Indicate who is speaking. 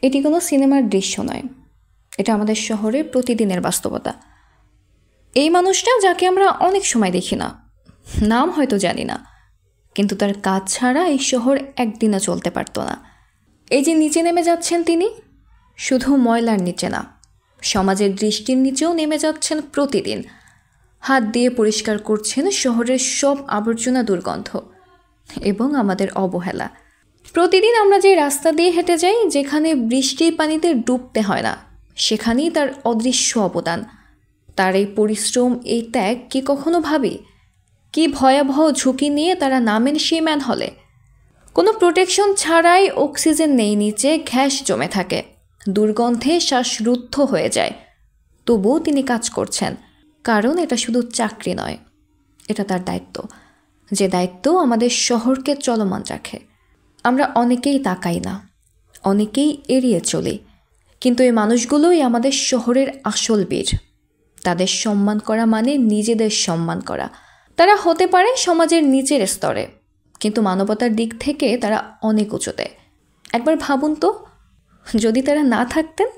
Speaker 1: এটি কোনো সিনেমার দৃশ্য নয়, এটা আমাদের শহরের প্রতিদিনের বাস্তবতা। এই মানুষটা যাকে আমরা অনেক সময় দেখি না, নাম হয়তো জানি না, কিন্তু তার কাজ ছাড়া এই শহর একদিনও চলতে পারত না। এই যে নিচে নেমে যাচ্ছেন তিনি, শুধু ময়লার নিচে না, সমাজের দৃষ্টির নিচেও নেমে যাচ্ছেন প্রতিদিন। হাত দিয়ে পরিষ্কার করছেন শহরের সব আবর্জনা, দুর্গন্ধ এবং আমাদের অবহেলা। প্রতিদিন আমরা যে রাস্তা দিয়ে হেঁটে যাই, যেখানে বৃষ্টির পানিতে ডুবতে হয় না, সেখানেই তার অদৃশ্য অবদান। তার এই পরিশ্রম, এই ত্যাগ কি কখনো ভাবি? কি ভয়াবহ ঝুঁকি নিয়ে তারা নামেন সেই ম্যানহলে। কোনো প্রোটেকশন ছাড়াই অক্সিজেন নেই নিচে, গ্যাস জমে থাকে, দুর্গন্ধে শ্বাসরুদ্ধ হয়ে যায়। তবুও তিনি কাজ করছেন, কারণ এটা শুধু চাকরি নয়, এটা তার দায়িত্ব, যে দায়িত্ব আমাদের শহরকে চলমান রাখে। আমরা অনেকেই তাকাই না, অনেকেই এড়িয়ে চলি, কিন্তু এই মানুষগুলোই আমাদের শহরের আসল বীর। তাদের সম্মান করা মানে নিজেদের সম্মান করা। তারা হতে পারে সমাজের নিচের স্তরে, কিন্তু মানবতার দিক থেকে তারা অনেক উঁচুতে। একবার ভাবুন তো, যদি তারা না থাকতেন,